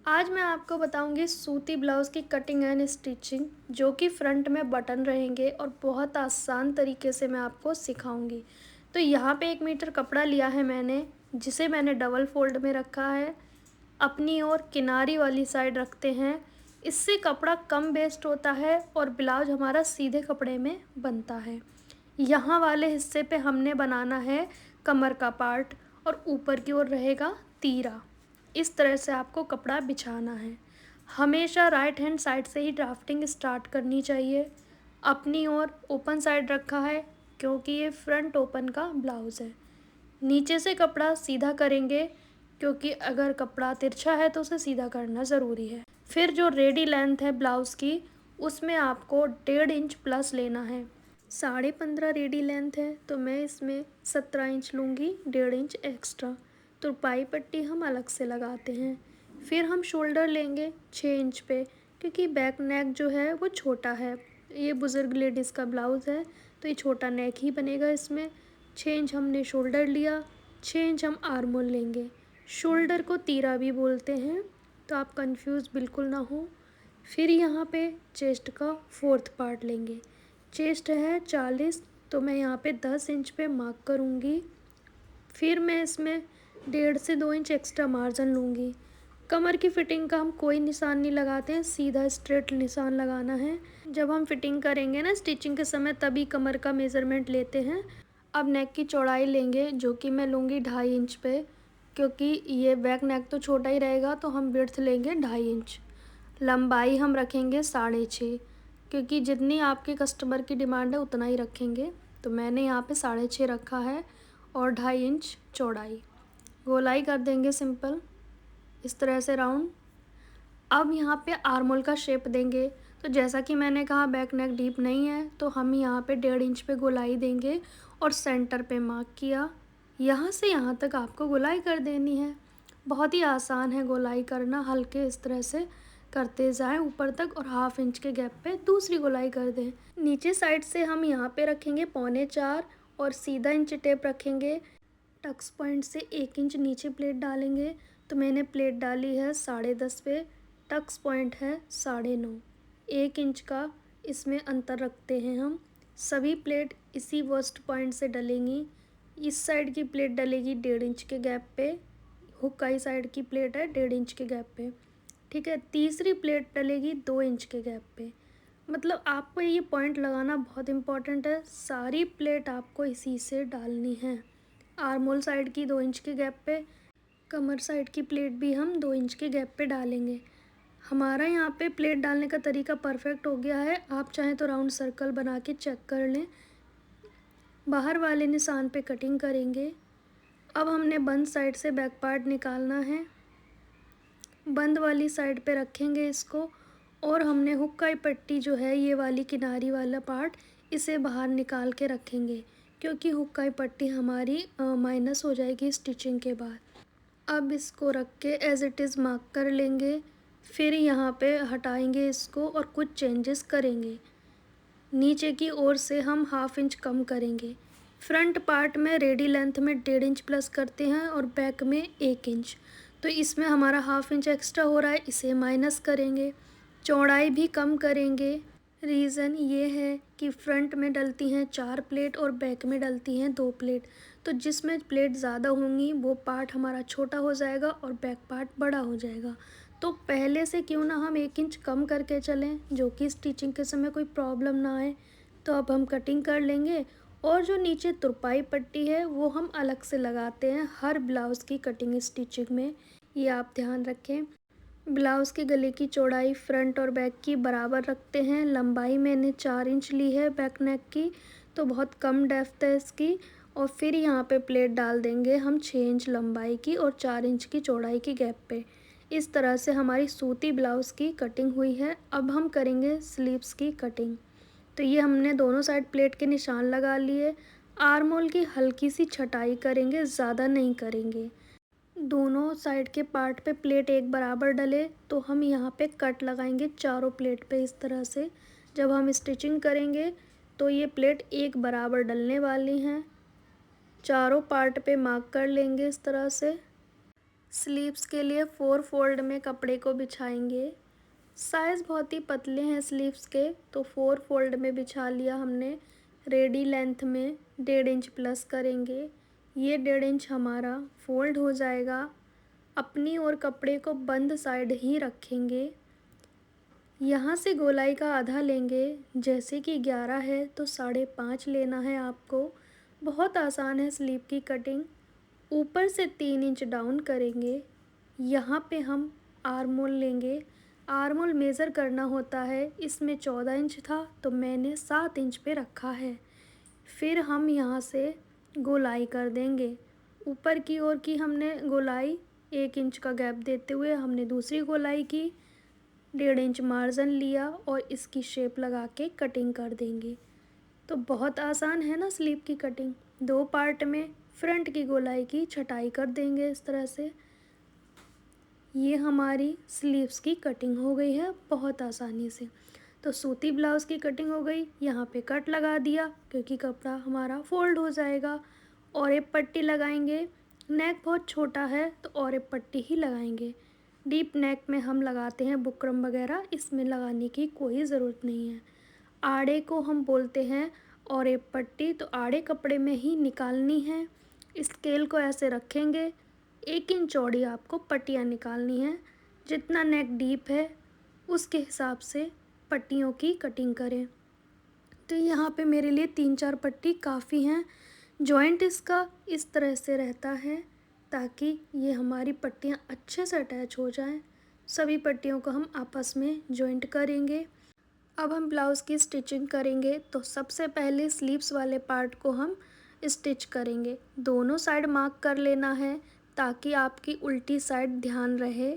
आज मैं आपको बताऊंगी सूती ब्लाउज़ की कटिंग एंड स्टिचिंग, जो कि फ्रंट में बटन रहेंगे और बहुत आसान तरीके से मैं आपको सिखाऊंगी। तो यहाँ पे 1 मीटर कपड़ा लिया है मैंने, जिसे मैंने डबल फोल्ड में रखा है। अपनी ओर किनारी वाली साइड रखते हैं, इससे कपड़ा कम वेस्ट होता है और ब्लाउज हमारा सीधे कपड़े में बनता है। यहाँ वाले हिस्से पे हमने बनाना है कमर का पार्ट और ऊपर की ओर रहेगा तीरा। इस तरह से आपको कपड़ा बिछाना है। हमेशा राइट हैंड साइड से ही ड्राफ्टिंग स्टार्ट करनी चाहिए। अपनी ओर ओपन साइड रखा है, क्योंकि ये फ्रंट ओपन का ब्लाउज़ है। नीचे से कपड़ा सीधा करेंगे, क्योंकि अगर कपड़ा तिरछा है तो उसे सीधा करना ज़रूरी है। फिर जो रेडी लेंथ है ब्लाउज़ की, उसमें आपको 1.5 इंच प्लस लेना है। 15.5 रेडी लेंथ है, तो मैं इसमें 17 इंच लूँगी, 1.5 इंच एक्स्ट्रा। तुरपाई पट्टी हम अलग से लगाते हैं। फिर हम शोल्डर लेंगे 6 इंच पे, क्योंकि बैक नेक जो है वो छोटा है। ये बुज़ुर्ग लेडीज़ का ब्लाउज़ है, तो ये छोटा नेक ही बनेगा इसमें। 6 इंच हमने शोल्डर लिया, 6 इंच हम आर्म होल लेंगे। शोल्डर को तीरा भी बोलते हैं, तो आप कंफ्यूज बिल्कुल ना हो। फिर यहाँ पे चेस्ट का 4th पार्ट लेंगे। चेस्ट है 40, तो मैं यहाँ पे 10 इंच पे मार्क करूँगी। फिर मैं इसमें 1.5 से 2 इंच एक्स्ट्रा मार्जिन लूँगी। कमर की फिटिंग का हम कोई निशान नहीं लगाते हैं, सीधा स्ट्रेट निशान लगाना है। जब हम फिटिंग करेंगे ना स्टिचिंग के समय, तभी कमर का मेज़रमेंट लेते हैं। अब नेक की चौड़ाई लेंगे, जो कि मैं लूँगी 2.5 इंच पे, क्योंकि ये बैक नेक तो छोटा ही रहेगा, तो हम विड्थ लेंगे 2.5 इंच। लंबाई हम रखेंगे 6.5, क्योंकि जितनी आपके कस्टमर की डिमांड है उतना ही रखेंगे। तो मैंने यहाँ पे 6.5 रखा है और 2.5 इंच चौड़ाई। गोलाई कर देंगे सिंपल, इस तरह से राउंड। अब यहाँ पे आर्म होल का शेप देंगे। तो जैसा कि मैंने कहा बैक नेक डीप नहीं है, तो हम यहाँ पे 1.5 इंच पे गोलाई देंगे और सेंटर पे मार्क किया। यहाँ से यहाँ तक आपको गोलाई कर देनी है। बहुत ही आसान है गोलाई करना, हल्के इस तरह से करते जाएं ऊपर तक और 1/2 इंच के गैप पे दूसरी गोलाई कर दें। नीचे साइड से हम यहाँ पे रखेंगे 3.25 और सीधा इंच टेप रखेंगे। टक्स पॉइंट से 1 इंच नीचे प्लेट डालेंगे, तो मैंने प्लेट डाली है 10.5 पे। टक्स पॉइंट है 9.5, 1 इंच का इसमें अंतर रखते हैं हम। सभी प्लेट इसी वर्स्ट पॉइंट से डलेंगी। इस साइड की प्लेट डलेगी 1.5 इंच के गैप पे, हुक्काई साइड की प्लेट है 1.5 इंच के गैप पे। ठीक है, तीसरी प्लेट डलेगी 2 इंच के गैप पे। मतलब आपको ये पॉइंट लगाना बहुत इम्पोर्टेंट है, सारी प्लेट आपको इसी से डालनी है। आर्म होल साइड की 2 इंच के गैप पे, कमर साइड की प्लेट भी हम 2 इंच के गैप पे डालेंगे। हमारा यहाँ पे प्लेट डालने का तरीका परफेक्ट हो गया है। आप चाहें तो राउंड सर्कल बना के चेक कर लें। बाहर वाले निशान पे कटिंग करेंगे। अब हमने बंद साइड से बैक पार्ट निकालना है। बंद वाली साइड पे रखेंगे इसको, और हमने हुक्काई पट्टी जो है, ये वाली किनारी वाला पार्ट, इसे बाहर निकाल के रखेंगे, क्योंकि हुक्काई पट्टी हमारी माइनस हो जाएगी स्टिचिंग के बाद। अब इसको रख के एज़ इट इज़ मार्क कर लेंगे। फिर यहाँ पे हटाएंगे इसको और कुछ चेंजेस करेंगे। नीचे की ओर से हम 1/2 इंच कम करेंगे। फ्रंट पार्ट में रेडी लेंथ में 1.5 इंच प्लस करते हैं और बैक में 1 इंच, तो इसमें हमारा 1/2 इंच एक्स्ट्रा हो रहा है, इसे माइनस करेंगे। चौड़ाई भी कम करेंगे। रीज़न ये है कि फ्रंट में डलती हैं 4 प्लेट और बैक में डलती हैं 2 प्लेट, तो जिसमें प्लेट ज़्यादा होंगी वो पार्ट हमारा छोटा हो जाएगा और बैक पार्ट बड़ा हो जाएगा। तो पहले से क्यों ना हम 1 इंच कम करके चलें, जो कि स्टिचिंग के समय कोई प्रॉब्लम ना आए। तो अब हम कटिंग कर लेंगे, और जो नीचे तुरपाई पट्टी है वो हम अलग से लगाते हैं हर ब्लाउज़ की कटिंग स्टिचिंग में, ये आप ध्यान रखें। ब्लाउज़ के गले की चौड़ाई फ्रंट और बैक की बराबर रखते हैं। लंबाई मैंने 4 इंच ली है बैक नेक की, तो बहुत कम डेप्थ है इसकी। और फिर यहाँ पे प्लेट डाल देंगे हम 6 इंच लंबाई की और 4 इंच की चौड़ाई की गैप पे। इस तरह से हमारी सूती ब्लाउज़ की कटिंग हुई है। अब हम करेंगे स्लीव्स की कटिंग। तो ये हमने दोनों साइड प्लेट के निशान लगा लिए। आर्म होल की हल्की सी छटाई करेंगे, ज़्यादा नहीं करेंगे। दोनों साइड के पार्ट पे प्लेट एक बराबर डले, तो हम यहाँ पे कट लगाएंगे चारों प्लेट पे इस तरह से। जब हम स्टिचिंग करेंगे तो ये प्लेट एक बराबर डलने वाली हैं। चारों पार्ट पे मार्क कर लेंगे इस तरह से। स्लीव्स के लिए 4 फोल्ड में कपड़े को बिछाएंगे। साइज़ बहुत ही पतले हैं स्लीव्स के, तो 4 फोल्ड में बिछा लिया हमने। रेडी लेंथ में 1.5 इंच प्लस करेंगे। ये 1.5 इंच हमारा फोल्ड हो जाएगा। अपनी और कपड़े को बंद साइड ही रखेंगे। यहाँ से गोलाई का आधा लेंगे। जैसे कि 11 है तो 5.5 लेना है आपको। बहुत आसान है स्लीव की कटिंग। ऊपर से 3 इंच डाउन करेंगे। यहाँ पे हम आर्म होल लेंगे। आर्म होल मेज़र करना होता है। इसमें 14 इंच था तो मैंने 7 इंच पे रखा है। फिर हम यहाँ से गोलाई कर देंगे। ऊपर की ओर की हमने गोलाई 1 इंच का गैप देते हुए हमने दूसरी गोलाई की। 1.5 इंच मार्जिन लिया और इसकी शेप लगा के कटिंग कर देंगे। तो बहुत आसान है ना स्लीव की कटिंग। 2 पार्ट में फ्रंट की गोलाई की छटाई कर देंगे इस तरह से। ये हमारी स्लीव्स की कटिंग हो गई है बहुत आसानी से। तो सूती ब्लाउज़ की कटिंग हो गई। यहाँ पे कट लगा दिया क्योंकि कपड़ा हमारा फोल्ड हो जाएगा। और एक पट्टी लगाएंगे। नेक बहुत छोटा है तो और एक पट्टी ही लगाएंगे। डीप नेक में हम लगाते हैं बुकरम वगैरह, इसमें लगाने की कोई ज़रूरत नहीं है। आड़े को हम बोलते हैं और एक पट्टी, तो आड़े कपड़े में ही निकालनी है। स्केल को ऐसे रखेंगे। 1 इंच चौड़ी आपको पट्टियाँ निकालनी है। जितना नेक डीप है उसके हिसाब से पट्टियों की कटिंग करें। तो यहाँ पे मेरे लिए 3-4 पट्टी काफ़ी हैं। जॉइंट इसका इस तरह से रहता है ताकि ये हमारी पट्टियाँ अच्छे से अटैच हो जाएं। सभी पट्टियों को हम आपस में जॉइंट करेंगे। अब हम ब्लाउज़ की स्टिचिंग करेंगे। तो सबसे पहले स्लीव्स वाले पार्ट को हम स्टिच करेंगे। दोनों साइड मार्क कर लेना है ताकि आपकी उल्टी साइड ध्यान रहे।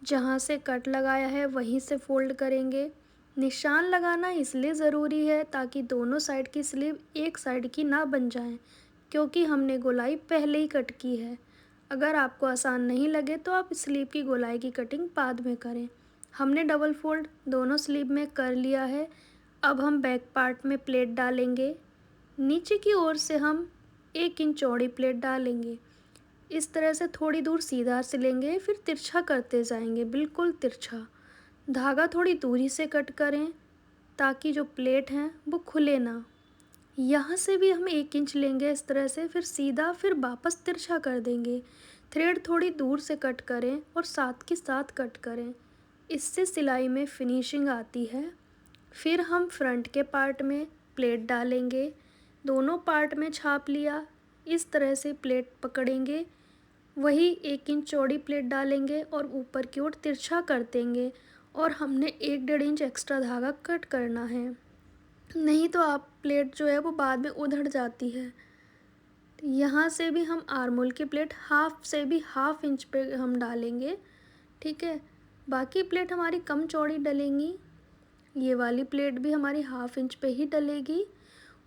जहाँ से कट लगाया है वहीं से फोल्ड करेंगे। निशान लगाना इसलिए ज़रूरी है ताकि दोनों साइड की स्लीव एक साइड की ना बन जाए, क्योंकि हमने गोलाई पहले ही कट की है। अगर आपको आसान नहीं लगे तो आप स्लीव की गोलाई की कटिंग बाद में करें। हमने डबल फोल्ड दोनों स्लीव में कर लिया है। अब हम बैक पार्ट में प्लेट डालेंगे। नीचे की ओर से हम 1 इंच चौड़ी प्लेट डालेंगे। इस तरह से थोड़ी दूर सीधा सिलेंगे, फिर तिरछा करते जाएंगे, बिल्कुल तिरछा। धागा थोड़ी दूरी से कट करें ताकि जो प्लेट हैं वो खुले ना। यहाँ से भी हम 1 इंच लेंगे इस तरह से, फिर सीधा, फिर वापस तिरछा कर देंगे। थ्रेड थोड़ी दूर से कट करें और साथ के साथ कट करें। इससे सिलाई में फिनिशिंग आती है। फिर हम फ्रंट के पार्ट में प्लेट डालेंगे। दोनों पार्ट में छाप लिया। इस तरह से प्लेट पकड़ेंगे। वही 1 इंच चौड़ी प्लेट डालेंगे और ऊपर की ओर तिरछा कर देंगे। और हमने 1-1.5 इंच एक्स्ट्रा धागा कट करना है, नहीं तो आप प्लेट जो है वो बाद में उधड़ जाती है। यहाँ से भी हम आर्म होल की प्लेट हाफ से भी 1/2 इंच पे हम डालेंगे, ठीक है। बाकी प्लेट हमारी कम चौड़ी डलेंगी। ये वाली प्लेट भी हमारी 1/2 इंच पे ही डलेगी।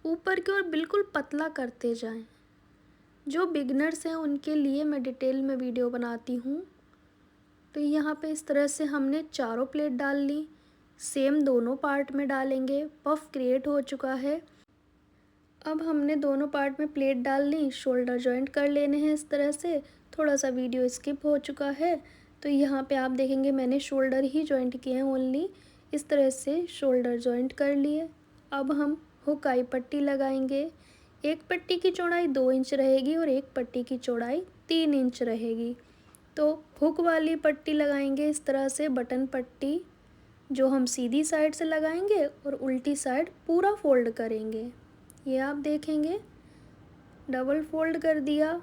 ऊपर की ओर बिल्कुल पतला करते जाएं। जो बिगनर्स हैं उनके लिए मैं डिटेल में वीडियो बनाती हूँ। तो यहाँ पे इस तरह से हमने चारों प्लेट डाल ली। सेम दोनों पार्ट में डालेंगे। पफ क्रिएट हो चुका है। अब हमने दोनों पार्ट में प्लेट डाल ली। शोल्डर जॉइंट कर लेने हैं इस तरह से। थोड़ा सा वीडियो स्किप हो चुका है तो यहाँ पे आप देखेंगे मैंने शोल्डर ही जॉइंट किए हैं ओनली। इस तरह से शोल्डर जॉइंट कर लिए। अब हम हुकाई पट्टी लगाएंगे। एक पट्टी की चौड़ाई 2 इंच रहेगी और एक पट्टी की चौड़ाई 3 इंच रहेगी। तो हुक वाली पट्टी लगाएंगे इस तरह से, बटन पट्टी, जो हम सीधी साइड से लगाएंगे और उल्टी साइड पूरा फोल्ड करेंगे। ये आप देखेंगे डबल फोल्ड कर दिया।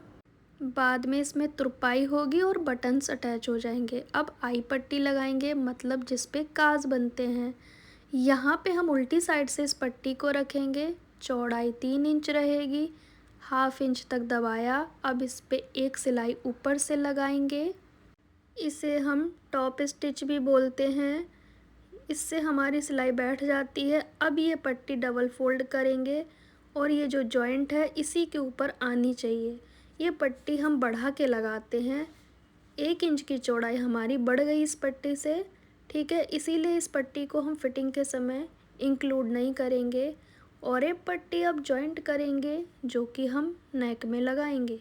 बाद में इसमें तुरपाई होगी और बटन्स अटैच हो जाएंगे। अब आई पट्टी लगाएंगे, मतलब जिस पे काज बनते हैं। यहाँ पे हम उल्टी साइड से इस पट्टी को रखेंगे। चौड़ाई 3 इंच रहेगी। 1/2 इंच तक दबाया। अब इस पे एक सिलाई ऊपर से लगाएंगे। इसे हम टॉप स्टिच भी बोलते हैं। इससे हमारी सिलाई बैठ जाती है। अब ये पट्टी डबल फोल्ड करेंगे और ये जो जॉइंट है इसी के ऊपर आनी चाहिए। ये पट्टी हम बढ़ा के लगाते हैं। 1 इंच की चौड़ाई हमारी बढ़ गई इस पट्टी से, ठीक है। इसीलिए इस पट्टी को हम फिटिंग के समय इंक्लूड नहीं करेंगे। और एक पट्टी अब जॉइंट करेंगे जो कि हम नेक में लगाएंगे।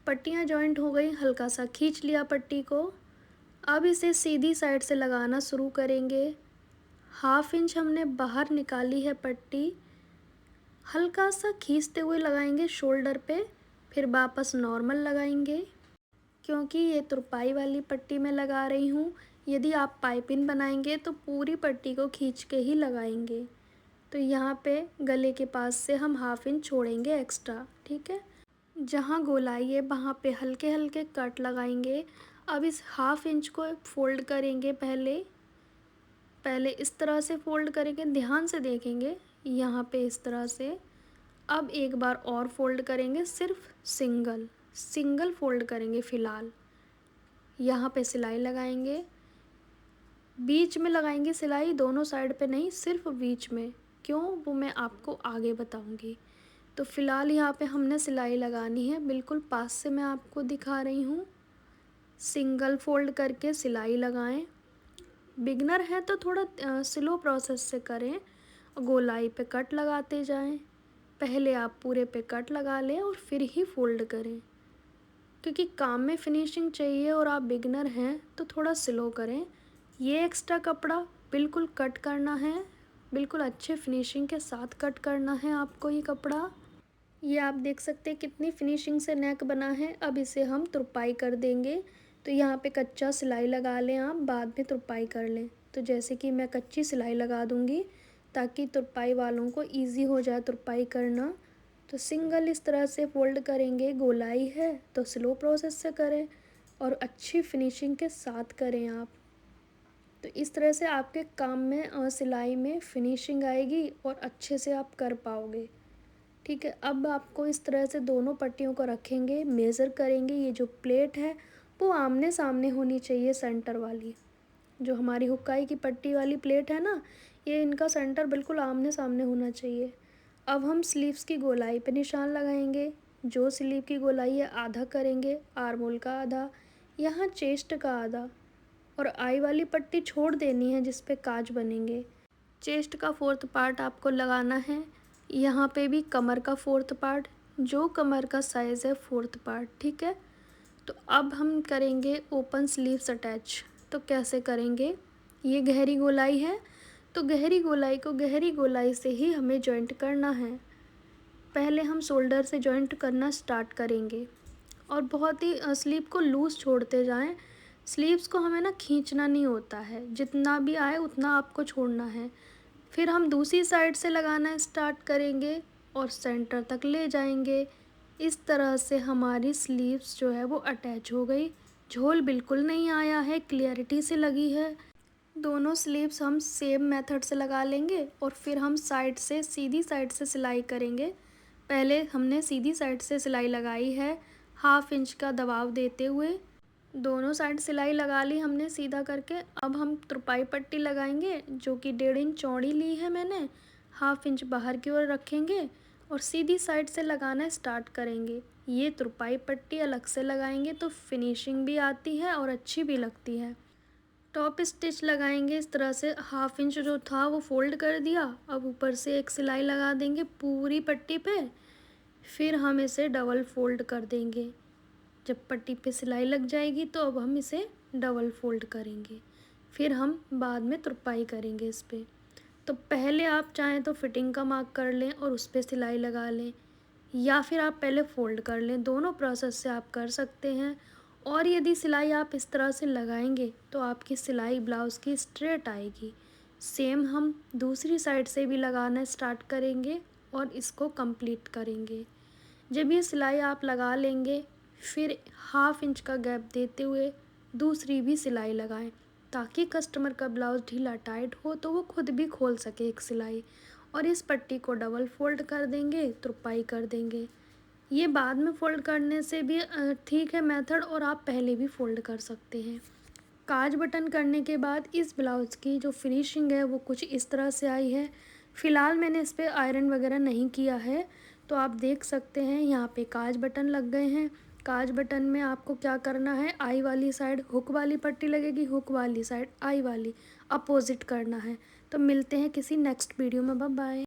पट्टियाँ जॉइंट हो गई, हल्का सा खींच लिया पट्टी को। अब इसे सीधी साइड से लगाना शुरू करेंगे। 1/2 इंच हमने बाहर निकाली है पट्टी, हल्का सा खींचते हुए लगाएंगे शोल्डर पे, फिर वापस नॉर्मल लगाएंगे। क्योंकि ये तुरपाई वाली पट्टी मैं लगा रही हूँ, यदि आप पाइपिंग बनाएंगे तो पूरी पट्टी को खींच के ही लगाएंगे। तो यहाँ पे गले के पास से हम 1/2 इंच छोड़ेंगे एक्स्ट्रा, ठीक है। जहाँ गोलाई है वहाँ पे हल्के हल्के कट लगाएंगे। अब इस 1/2 इंच को फोल्ड करेंगे, पहले इस तरह से फोल्ड करेंगे, ध्यान से देखेंगे, यहाँ पे इस तरह से। अब एक बार और फोल्ड करेंगे, सिर्फ सिंगल फोल्ड करेंगे फ़िलहाल। यहाँ पे सिलाई लगाएंगे, बीच में लगाएंगे सिलाई, दोनों साइड पे नहीं, सिर्फ बीच में। क्यों, वो मैं आपको आगे बताऊंगी। तो फ़िलहाल यहाँ पे हमने सिलाई लगानी है, बिल्कुल पास से मैं आपको दिखा रही हूँ। सिंगल फोल्ड करके सिलाई लगाएं। बिगनर है तो थोड़ा स्लो प्रोसेस से करें, गोलाई पे कट लगाते जाएं। पहले आप पूरे पे कट लगा लें और फिर ही फोल्ड करें, क्योंकि काम में फिनिशिंग चाहिए और आप बिगनर हैं तो थोड़ा स्लो करें। ये एक्स्ट्रा कपड़ा बिल्कुल कट करना है, बिल्कुल अच्छे फिनिशिंग के साथ कट करना है आपको ये कपड़ा। ये आप देख सकते हैं कितनी फिनिशिंग से नेक बना है। अब इसे हम तुरपाई कर देंगे। तो यहाँ पे कच्चा सिलाई लगा लें, आप बाद में तुरपाई कर लें। तो जैसे कि मैं कच्ची सिलाई लगा दूँगी ताकि तुरपाई वालों को ईज़ी हो जाए तुरपाई करना। तो सिंगल इस तरह से फ़ोल्ड करेंगे, गोलाई है तो स्लो प्रोसेस से करें और अच्छी फिनिशिंग के साथ करें आप। तो इस तरह से आपके काम में सिलाई में फिनिशिंग आएगी और अच्छे से आप कर पाओगे, ठीक है। अब आपको इस तरह से दोनों पट्टियों को रखेंगे, मेज़र करेंगे। ये जो प्लेट है वो आमने सामने होनी चाहिए, सेंटर वाली। जो हमारी हुक्काई की पट्टी वाली प्लेट है ना, ये इनका सेंटर बिल्कुल आमने सामने होना चाहिए। अब हम स्लीव्स की गोलाई पे निशान लगाएंगे। जो स्लीव की गोलाई है आधा करेंगे, आर्म होल का आधा, यहाँ चेस्ट का आधा, और आई वाली पट्टी छोड़ देनी है जिस पे काज बनेंगे। चेस्ट का 4th पार्ट आपको लगाना है, यहाँ पे भी कमर का 4th पार्ट, जो कमर का साइज़ है 4th पार्ट, ठीक है। तो अब हम करेंगे ओपन स्लीव्स अटैच। तो कैसे करेंगे, ये गहरी गोलाई है तो गहरी गोलाई को गहरी गोलाई से ही हमें जॉइंट करना है। पहले हम शोल्डर से जॉइंट करना स्टार्ट करेंगे और बहुत ही स्लीव को लूज़ छोड़ते जाएं। स्लीव्स को हमें ना खींचना नहीं होता है, जितना भी आए उतना आपको छोड़ना है। फिर हम दूसरी साइड से लगाना स्टार्ट करेंगे और सेंटर तक ले जाएंगे। इस तरह से हमारी स्लीव्स जो है वो अटैच हो गई। झोल बिल्कुल नहीं आया है, क्लियरिटी से लगी है। दोनों स्लीव्स हम सेम मेथड से लगा लेंगे और फिर हम साइड से, सीधी साइड से सिलाई करेंगे। पहले हमने सीधी साइड से सिलाई लगाई है 1/2 इंच का दबाव देते हुए। दोनों साइड सिलाई लगा ली हमने सीधा करके। अब हम तुरपाई पट्टी लगाएंगे, जो कि 1.5 इंच चौड़ी ली है मैंने। 1/2 इंच बाहर की ओर रखेंगे और सीधी साइड से लगाना स्टार्ट करेंगे। ये तुरपाई पट्टी अलग से लगाएंगे तो फिनिशिंग भी आती है और अच्छी भी लगती है। टॉप स्टिच लगाएंगे इस तरह से, 1/2 इंच जो था वो फोल्ड कर दिया। अब ऊपर से एक सिलाई लगा देंगे पूरी पट्टी पे, फिर हम इसे डबल फोल्ड कर देंगे। जब पट्टी पे सिलाई लग जाएगी तो अब हम इसे डबल फोल्ड करेंगे, फिर हम बाद में तुरपाई करेंगे इस पर। तो पहले आप चाहें तो फिटिंग का मार्क कर लें और उस पर सिलाई लगा लें, या फिर आप पहले फ़ोल्ड कर लें, दोनों प्रोसेस से आप कर सकते हैं। और यदि सिलाई आप इस तरह से लगाएंगे तो आपकी सिलाई ब्लाउज़ की स्ट्रेट आएगी। सेम हम दूसरी साइड से भी लगाना स्टार्ट करेंगे और इसको कंप्लीट करेंगे। जब ये सिलाई आप लगा लेंगे, फिर 1/2 इंच का गैप देते हुए दूसरी भी सिलाई लगाएं, ताकि कस्टमर का ब्लाउज़ ढीला टाइट हो तो वो खुद भी खोल सके एक सिलाई। और इस पट्टी को डबल फोल्ड कर देंगे, तुरपाई कर देंगे। ये बाद में फ़ोल्ड करने से भी ठीक है मेथड, और आप पहले भी फ़ोल्ड कर सकते हैं। काज बटन करने के बाद इस ब्लाउज़ की जो फिनिशिंग है वो कुछ इस तरह से आई है। फ़िलहाल मैंने इस पर आयरन वगैरह नहीं किया है, तो आप देख सकते हैं यहाँ पे काज बटन लग गए हैं। काज बटन में आपको क्या करना है, आई वाली साइड हुक वाली पट्टी लगेगी, हुक वाली साइड आई वाली, अपोजिट करना है। तो मिलते हैं किसी नेक्स्ट वीडियो में, बाय बाय।